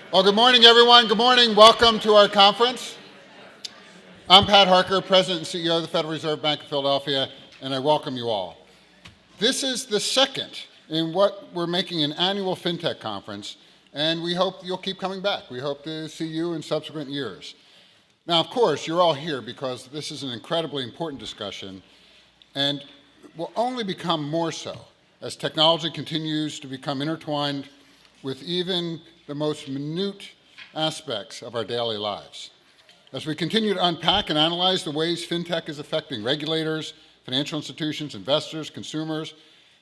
Well, good morning, everyone. Good morning. Welcome to our conference. I'm Pat Harker, President and CEO of the Federal Reserve Bank of Philadelphia, and I welcome you all. This is the second in what we're making an annual Fintech conference, and we hope you'll keep coming back. We hope to see you in subsequent years. Now, of course, you're all here because this is an incredibly important discussion, and will only become more so as technology continues to become intertwined with even the most minute aspects of our daily lives. As we continue to unpack and analyze the ways fintech is affecting regulators, financial institutions, investors, consumers,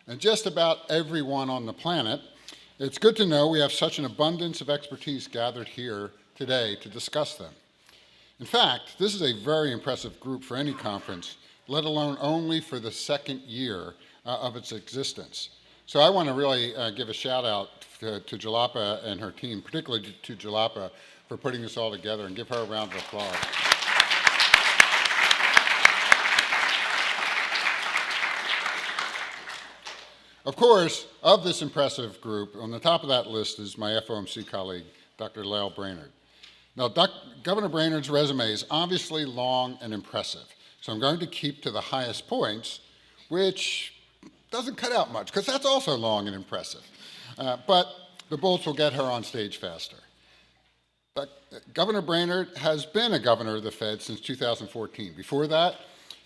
and just about everyone on the planet, it's good to know we have such an abundance of expertise gathered here today to discuss them. In fact, this is a very impressive group for any conference, let alone only for the second year of its existence. So I want to really give a shout out to Jalapa and her team, particularly to Jalapa, for putting this all together, and give her a round of applause. Of course, of this impressive group, on the top of that list is my FOMC colleague, Dr. Lael Brainard. Now, Governor Brainard's resume is obviously long and impressive, so I'm going to keep to the highest points, which doesn't cut out much, because that's also long and impressive. But the bullets will get her on stage faster. But Governor Brainard has been a governor of the Fed since 2014. Before that,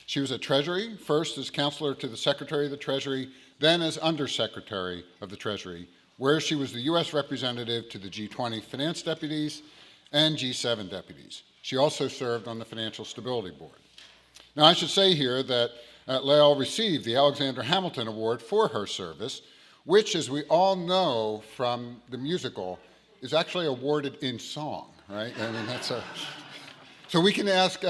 she was at Treasury, first as counselor to the Secretary of the Treasury, then as Undersecretary of the Treasury, where she was the U.S. representative to the G20 finance deputies and G7 deputies. She also served on the Financial Stability Board. Now, I should say here that Lael received the Alexander Hamilton Award for her service, which, as we all know from the musical, is actually awarded in song, right? I mean, so we can ask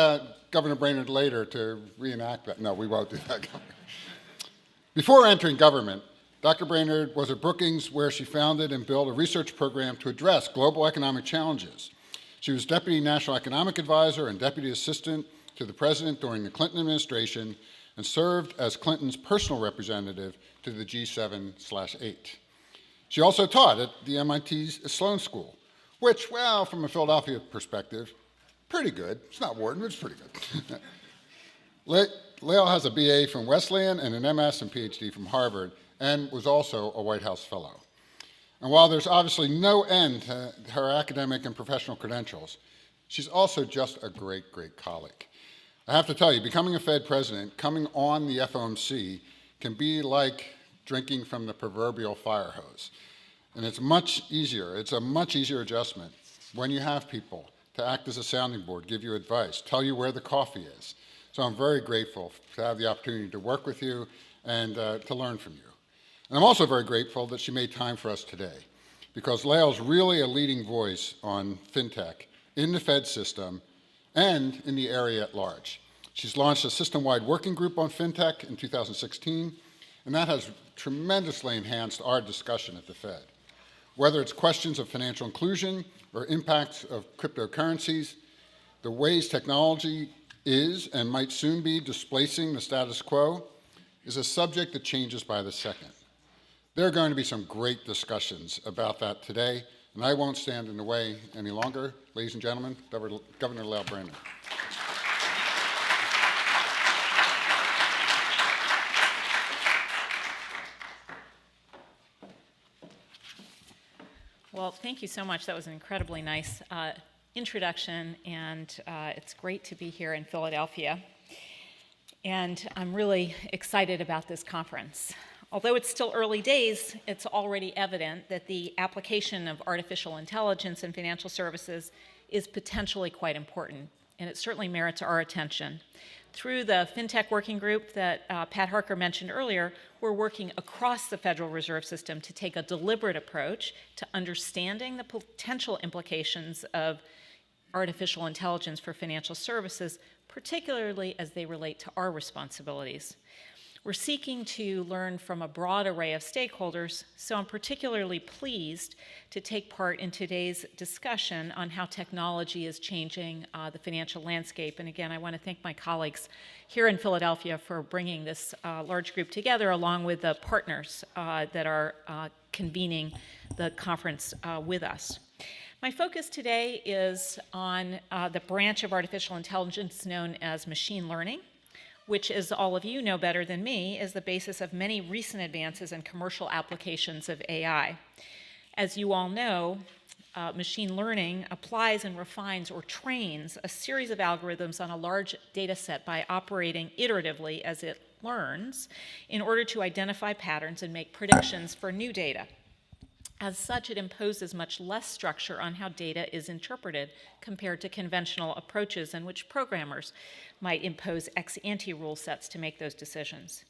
Governor Brainard later to reenact that. No, we won't do that. Before entering government, Dr. Brainard was at Brookings, where she founded and built a research program to address global economic challenges. She was Deputy National Economic Advisor and Deputy Assistant to the President during the Clinton administration, and served as Clinton's personal representative to the G7/8. She also taught at the MIT Sloan School, which, well, from a Philadelphia perspective, pretty good. It's not Wharton, but it's pretty good. Lael has a BA from Wesleyan and an MS and PhD from Harvard, and was also a White House Fellow. And while there's obviously no end to her academic and professional credentials, she's also just a great, great colleague. I have to tell you, becoming a Fed president, coming on the FOMC, can be like drinking from the proverbial fire hose. And it's a much easier adjustment when you have people to act as a sounding board, give you advice, tell you where the coffee is. So I'm very grateful to have the opportunity to work with you and to learn from you. And I'm also very grateful that she made time for us today, because Lael's really a leading voice on fintech in the Fed system and in the area at large. She's launched a system-wide working group on fintech in 2016, and that has tremendously enhanced our discussion at the Fed. Whether it's questions of financial inclusion or impacts of cryptocurrencies, the ways technology is and might soon be displacing the status quo is a subject that changes by the second. There are going to be some great discussions about that today, and I won't stand in the way any longer. Ladies and gentlemen, Governor Lael Brainard. Well, thank you so much. That was an incredibly nice introduction, and it's great to be here in Philadelphia. And I'm really excited about this conference. Although it's still early days, it's already evident that the application of artificial intelligence in financial services is potentially quite important, and it certainly merits our attention. Through the Fintech working group that Pat Harker mentioned earlier, we're working across the Federal Reserve System to take a deliberate approach to understanding the potential implications of artificial intelligence for financial services, particularly as they relate to our responsibilities. We're seeking to learn from a broad array of stakeholders, so I'm particularly pleased to take part in today's discussion on how technology is changing the financial landscape. And again, I want to thank my colleagues here in Philadelphia for bringing this large group together, along with the partners that are convening the conference with us. My focus today is on the branch of artificial intelligence known as machine learning, which, as all of you know better than me, is the basis of many recent advances in commercial applications of AI. As you all know, machine learning applies and refines or trains a series of algorithms on a large data set by operating iteratively as it learns in order to identify patterns and make predictions for new data. As such, it imposes much less structure on how data is interpreted compared to conventional approaches in which programmers might impose ex-ante rule sets to make those decisions.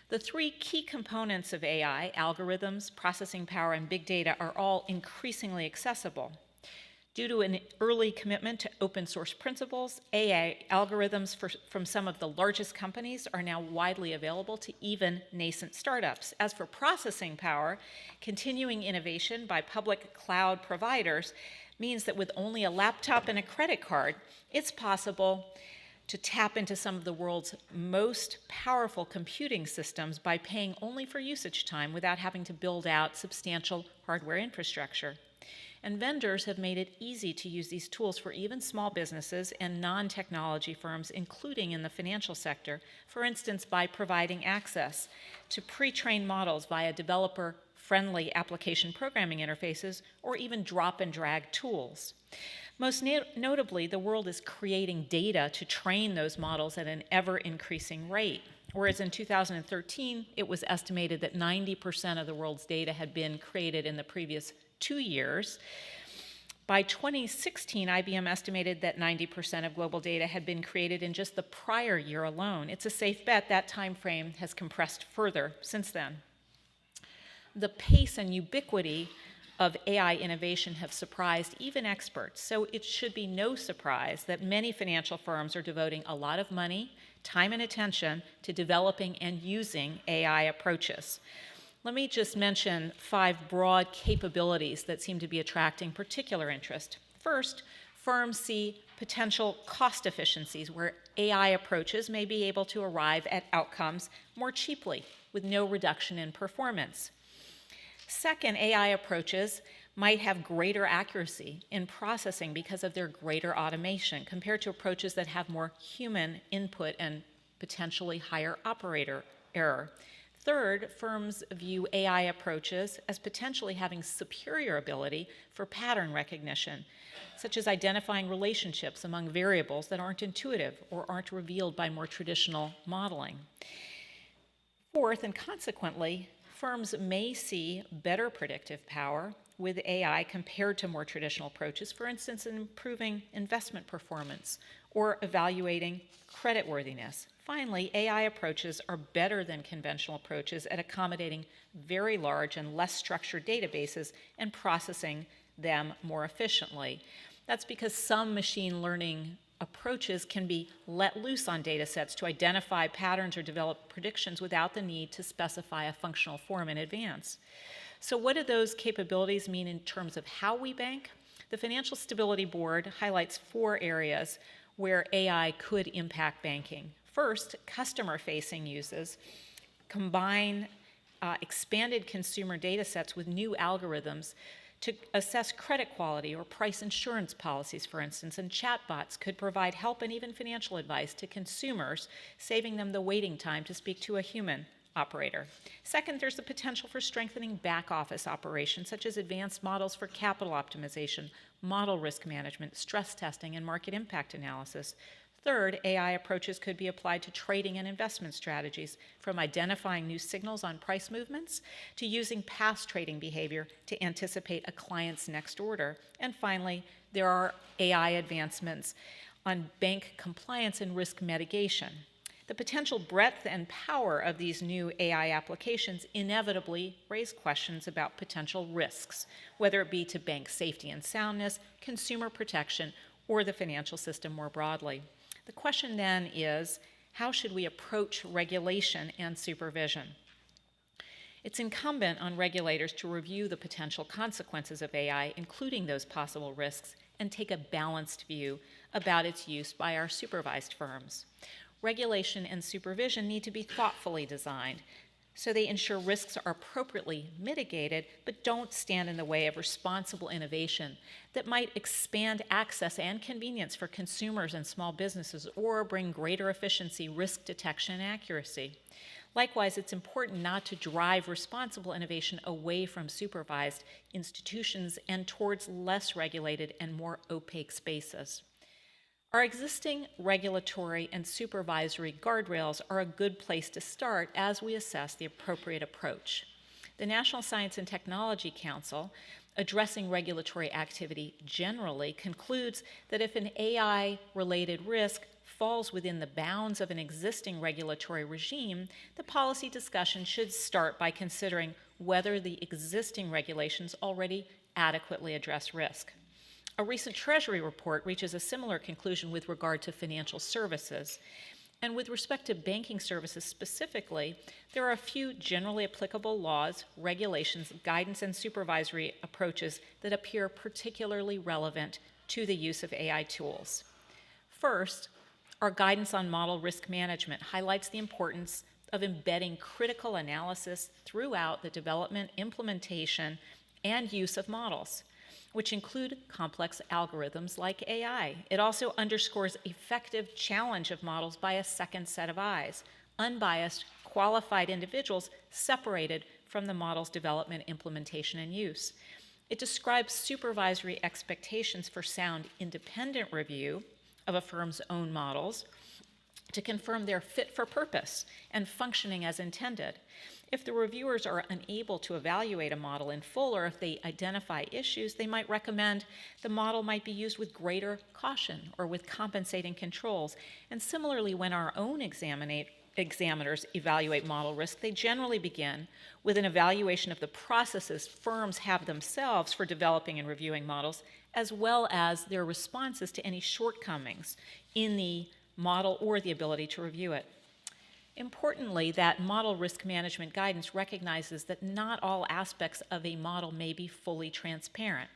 The three key components of AI, algorithms, processing power, and big data, are all increasingly accessible. Due to an early commitment to open source principles, AI algorithms from some of the largest companies are now widely available to even nascent startups. As for processing power, continuing innovation by public cloud providers means that with only a laptop and a credit card, it's possible to tap into some of the world's most powerful computing systems by paying only for usage time without having to build out substantial hardware infrastructure. And vendors have made it easy to use these tools for even small businesses and non-technology firms, including in the financial sector, for instance, by providing access to pre-trained models via developer-friendly application programming interfaces or even drop and drag tools. Most notably, the world is creating data to train those models at an ever-increasing rate. Whereas in 2013, it was estimated that 90% of the world's data had been created in the previous 2 years. By 2016, IBM estimated that 90% of global data had been created in just the prior year alone. It's a safe bet that time frame has compressed further since then. The pace and ubiquity of AI innovation have surprised even experts, so it should be no surprise that many financial firms are devoting a lot of money, time, and attention to developing and using AI approaches. Let me just mention 5 broad capabilities that seem to be attracting particular interest. First, firms see potential cost efficiencies where AI approaches may be able to arrive at outcomes more cheaply with no reduction in performance. Second, AI approaches might have greater accuracy in processing because of their greater automation compared to approaches that have more human input and potentially higher operator error. Third, firms view AI approaches as potentially having superior ability for pattern recognition, such as identifying relationships among variables that aren't intuitive or aren't revealed by more traditional modeling. Fourth, and consequently, firms may see better predictive power with AI compared to more traditional approaches, for instance, in improving investment performance or evaluating creditworthiness. Finally, AI approaches are better than conventional approaches at accommodating very large and less structured databases and processing them more efficiently. That's because some machine learning approaches can be let loose on data sets to identify patterns or develop predictions without the need to specify a functional form in advance. So what do those capabilities mean in terms of how we bank? The Financial Stability Board highlights 4 areas where AI could impact banking. First, customer-facing uses combine expanded consumer data sets with new algorithms to assess credit quality or price insurance policies, for instance, and chatbots could provide help and even financial advice to consumers, saving them the waiting time to speak to a human operator. Second, there's the potential for strengthening back-office operations, such as advanced models for capital optimization, model risk management, stress testing, and market impact analysis. Third, AI approaches could be applied to trading and investment strategies, from identifying new signals on price movements to using past trading behavior to anticipate a client's next order. And finally, there are AI advancements on bank compliance and risk mitigation. The potential breadth and power of these new AI applications inevitably raise questions about potential risks, whether it be to bank safety and soundness, consumer protection, or the financial system more broadly. The question then is, how should we approach regulation and supervision? It's incumbent on regulators to review the potential consequences of AI, including those possible risks, and take a balanced view about its use by our supervised firms. Regulation and supervision need to be thoughtfully designed so they ensure risks are appropriately mitigated but don't stand in the way of responsible innovation that might expand access and convenience for consumers and small businesses or bring greater efficiency, risk detection, and accuracy. Likewise, it's important not to drive responsible innovation away from supervised institutions and towards less regulated and more opaque spaces. Our existing regulatory and supervisory guardrails are a good place to start as we assess the appropriate approach. The National Science and Technology Council, addressing regulatory activity generally, concludes that if an AI-related risk falls within the bounds of an existing regulatory regime, the policy discussion should start by considering whether the existing regulations already adequately address risk. A recent Treasury report reaches a similar conclusion with regard to financial services. And with respect to banking services specifically, there are a few generally applicable laws, regulations, guidance, and supervisory approaches that appear particularly relevant to the use of AI tools. First, our guidance on model risk management highlights the importance of embedding critical analysis throughout the development, implementation, and use of models, which include complex algorithms like AI. It also underscores effective challenge of models by a second set of eyes, unbiased, qualified individuals separated from the model's development, implementation, and use. It describes supervisory expectations for sound, independent review of a firm's own models to confirm they're fit for purpose and functioning as intended. If the reviewers are unable to evaluate a model in full, or if they identify issues, they might recommend the model might be used with greater caution or with compensating controls. And similarly, when our own examiners evaluate model risk, they generally begin with an evaluation of the processes firms have themselves for developing and reviewing models, as well as their responses to any shortcomings in the model or the ability to review it. Importantly, that model risk management guidance recognizes that not all aspects of a model may be fully transparent,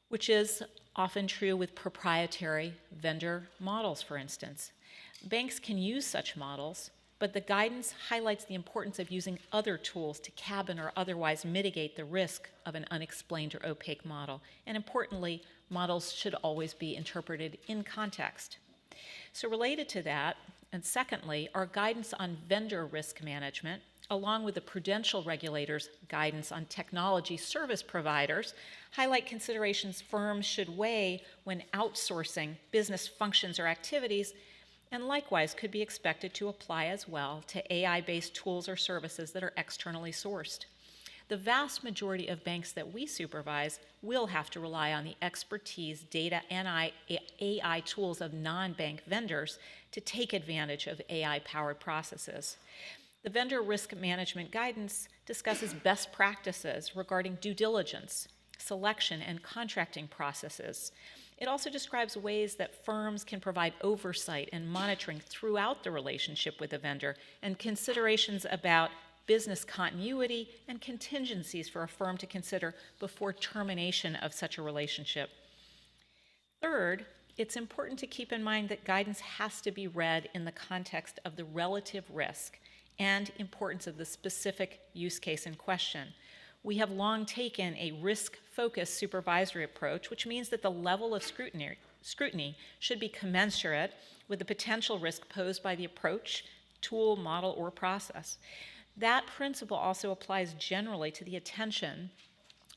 which is often true with proprietary vendor models, for instance. Banks can use such models, but the guidance highlights the importance of using other tools to cabin or otherwise mitigate the risk of an unexplained or opaque model. And importantly, models should always be interpreted in context. So related to that, and secondly, our guidance on vendor risk management, along with the prudential regulators' guidance on technology service providers, highlight considerations firms should weigh when outsourcing business functions or activities, and likewise could be expected to apply as well to AI-based tools or services that are externally sourced. The vast majority of banks that we supervise will have to rely on the expertise, data, and AI tools of non-bank vendors to take advantage of AI-powered processes. The vendor risk management guidance discusses best practices regarding due diligence, selection, and contracting processes. It also describes ways that firms can provide oversight and monitoring throughout the relationship with the vendor, and considerations about business continuity and contingencies for a firm to consider before termination of such a relationship. Third, it's important to keep in mind that guidance has to be read in the context of the relative risk and importance of the specific use case in question. We have long taken a risk-focused supervisory approach, which means that the level of scrutiny should be commensurate with the potential risk posed by the approach, tool, model, or process. That principle also applies generally to the attention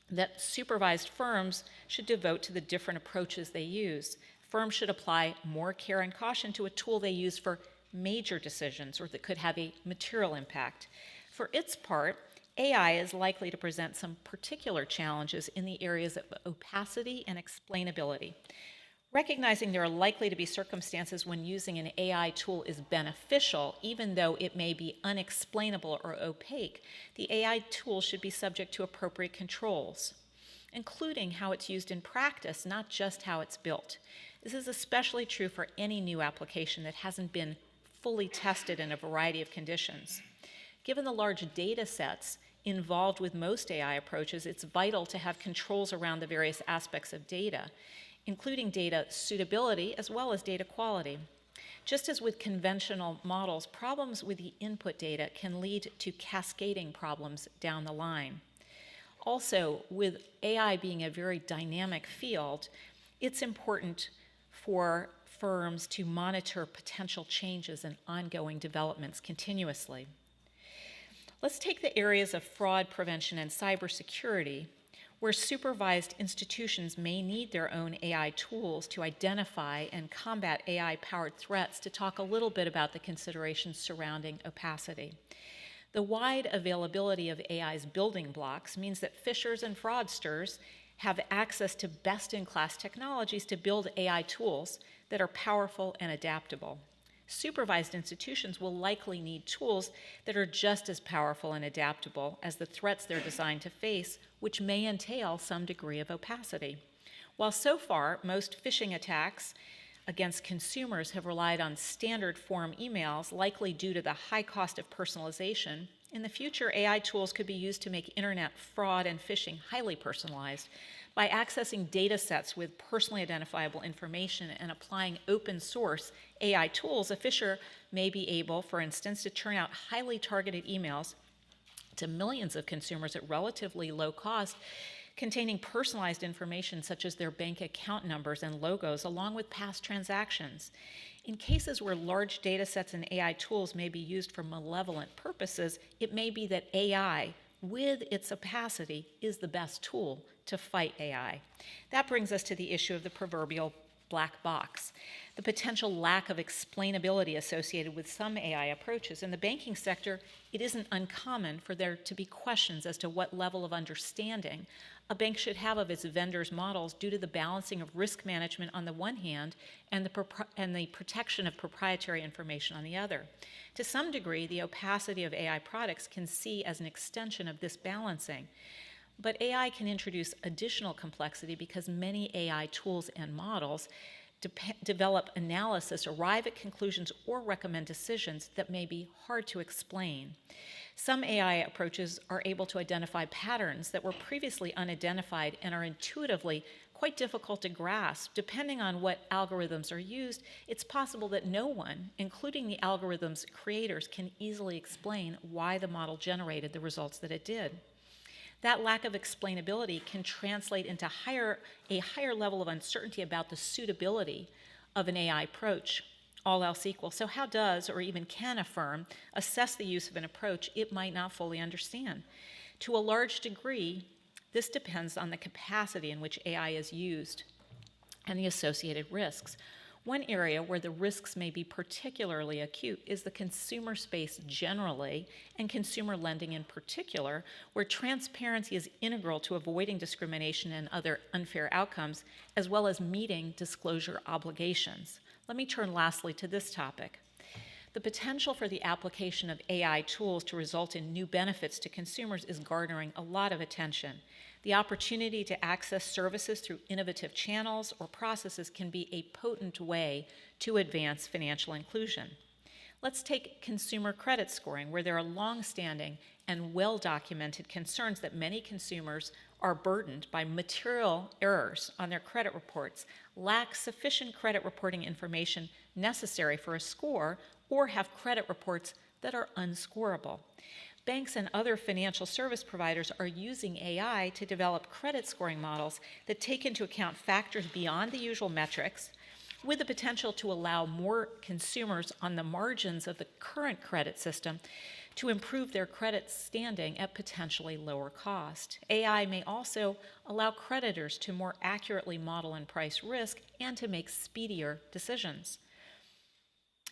that supervised firms should devote to the different approaches they use. Firms should apply more care and caution to a tool they use for major decisions or that could have a material impact. For its part, AI is likely to present some particular challenges in the areas of opacity and explainability. Recognizing there are likely to be circumstances when using an AI tool is beneficial, even though it may be unexplainable or opaque, the AI tool should be subject to appropriate controls, including how it's used in practice, not just how it's built. This is especially true for any new application that hasn't been fully tested in a variety of conditions. Given the large data sets involved with most AI approaches, it's vital to have controls around the various aspects of data, including data suitability as well as data quality. Just as with conventional models, problems with the input data can lead to cascading problems down the line. Also, with AI being a very dynamic field, it's important for firms to monitor potential changes and ongoing developments continuously. Let's take the areas of fraud prevention and cybersecurity, where supervised institutions may need their own AI tools to identify and combat AI-powered threats, to talk a little bit about the considerations surrounding opacity. The wide availability of AI's building blocks means that phishers and fraudsters have access to best-in-class technologies to build AI tools that are powerful and adaptable. Supervised institutions will likely need tools that are just as powerful and adaptable as the threats they're designed to face, which may entail some degree of opacity. While so far most phishing attacks against consumers have relied on standard form emails, likely due to the high cost of personalization, in the future AI tools could be used to make internet fraud and phishing highly personalized. By accessing data sets with personally identifiable information and applying open source AI tools, a phisher may be able, for instance, to churn out highly targeted emails to millions of consumers at relatively low cost, containing personalized information such as their bank account numbers and logos, along with past transactions. In cases where large data sets and AI tools may be used for malevolent purposes, it may be that AI, with its opacity, is the best tool to fight AI. That brings us to the issue of the proverbial black box, the potential lack of explainability associated with some AI approaches. In the banking sector, it isn't uncommon for there to be questions as to what level of understanding a bank should have of its vendors' models due to the balancing of risk management on the one hand and the protection of proprietary information on the other. To some degree, the opacity of AI products can see as an extension of this balancing. But AI can introduce additional complexity because many AI tools and models develop analysis, arrive at conclusions, or recommend decisions that may be hard to explain. Some AI approaches are able to identify patterns that were previously unidentified and are intuitively quite difficult to grasp. Depending on what algorithms are used, it's possible that no one, including the algorithm's creators, can easily explain why the model generated the results that it did. That lack of explainability can translate into a higher level of uncertainty about the suitability of an AI approach, all else equal. So how does, or even can, a firm assess the use of an approach it might not fully understand? To a large degree, this depends on the capacity in which AI is used and the associated risks. One area where the risks may be particularly acute is the consumer space generally, and consumer lending in particular, where transparency is integral to avoiding discrimination and other unfair outcomes, as well as meeting disclosure obligations. Let me turn lastly to this topic. The potential for the application of AI tools to result in new benefits to consumers is garnering a lot of attention. The opportunity to access services through innovative channels or processes can be a potent way to advance financial inclusion. Let's take consumer credit scoring, where there are long-standing and well-documented concerns that many consumers are burdened by material errors on their credit reports, lack sufficient credit reporting information necessary for a score, or have credit reports that are unscorable. Banks and other financial service providers are using AI to develop credit scoring models that take into account factors beyond the usual metrics, with the potential to allow more consumers on the margins of the current credit system to improve their credit standing at potentially lower cost. AI may also allow creditors to more accurately model and price risk and to make speedier decisions.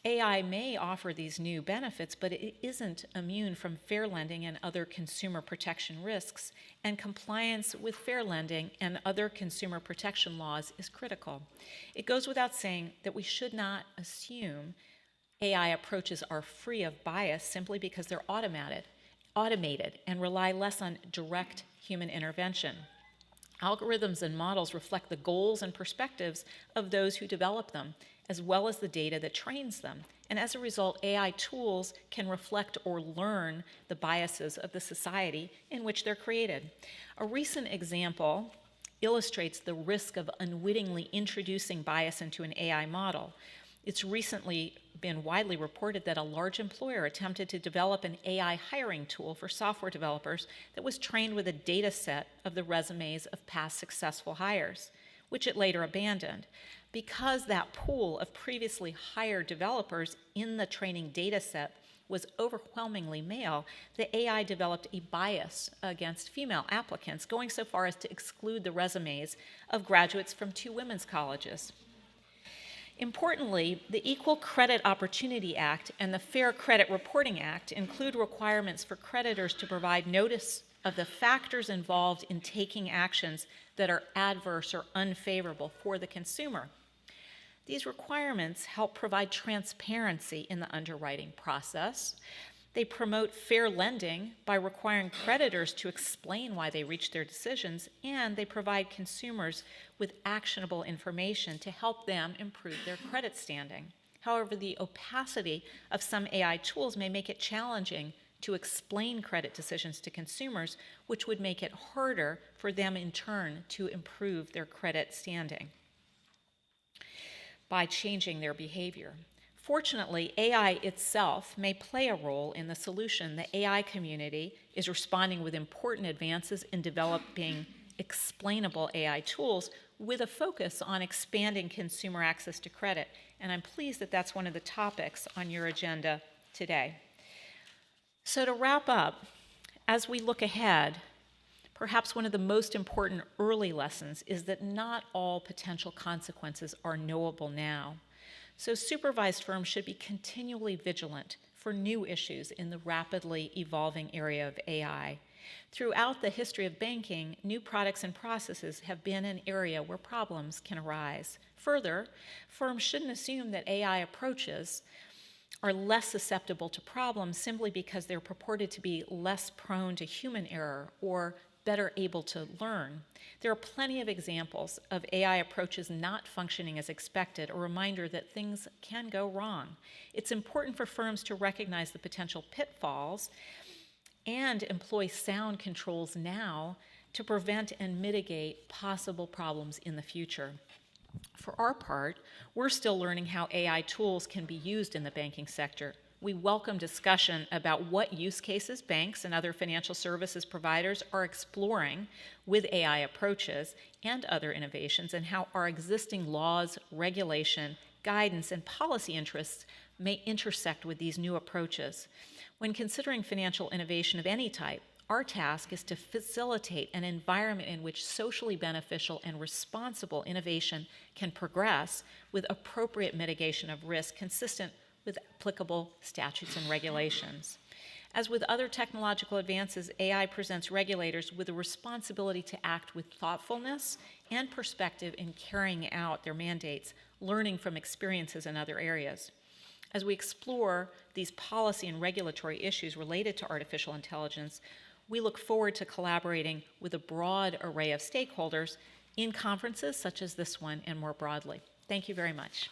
AI may offer these new benefits, but it isn't immune from fair lending and other consumer protection risks, and compliance with fair lending and other consumer protection laws is critical. It goes without saying that we should not assume AI approaches are free of bias simply because they're automated and rely less on direct human intervention. Algorithms and models reflect the goals and perspectives of those who develop them, as well as the data that trains them. And as a result, AI tools can reflect or learn the biases of the society in which they're created. A recent example illustrates the risk of unwittingly introducing bias into an AI model. It's recently been widely reported that a large employer attempted to develop an AI hiring tool for software developers that was trained with a data set of the resumes of past successful hires, which it later abandoned. Because that pool of previously hired developers in the training data set was overwhelmingly male, the AI developed a bias against female applicants, going so far as to exclude the resumes of graduates from 2 women's colleges. Importantly, the Equal Credit Opportunity Act and the Fair Credit Reporting Act include requirements for creditors to provide notice of the factors involved in taking actions that are adverse or unfavorable for the consumer. These requirements help provide transparency in the underwriting process. They promote fair lending by requiring creditors to explain why they reached their decisions, and they provide consumers with actionable information to help them improve their credit standing. However, the opacity of some AI tools may make it challenging to explain credit decisions to consumers, which would make it harder for them in turn to improve their credit standing by changing their behavior. Fortunately, AI itself may play a role in the solution. The AI community is responding with important advances in developing explainable AI tools with a focus on expanding consumer access to credit. And I'm pleased that that's one of the topics on your agenda today. So to wrap up, as we look ahead, perhaps one of the most important early lessons is that not all potential consequences are knowable now. So supervised firms should be continually vigilant for new issues in the rapidly evolving area of AI. Throughout the history of banking, new products and processes have been an area where problems can arise. Further, firms shouldn't assume that AI approaches are less susceptible to problems simply because they're purported to be less prone to human error or better able to learn. There are plenty of examples of AI approaches not functioning as expected, a reminder that things can go wrong. It's important for firms to recognize the potential pitfalls and employ sound controls now to prevent and mitigate possible problems in the future. For our part, we're still learning how AI tools can be used in the banking sector. We welcome discussion about what use cases banks and other financial services providers are exploring with AI approaches and other innovations, and how our existing laws, regulation, guidance, and policy interests may intersect with these new approaches. When considering financial innovation of any type, our task is to facilitate an environment in which socially beneficial and responsible innovation can progress with appropriate mitigation of risk consistent with applicable statutes and regulations. As with other technological advances, AI presents regulators with a responsibility to act with thoughtfulness and perspective in carrying out their mandates, learning from experiences in other areas. As we explore these policy and regulatory issues related to artificial intelligence, we look forward to collaborating with a broad array of stakeholders in conferences such as this one and more broadly. Thank you very much.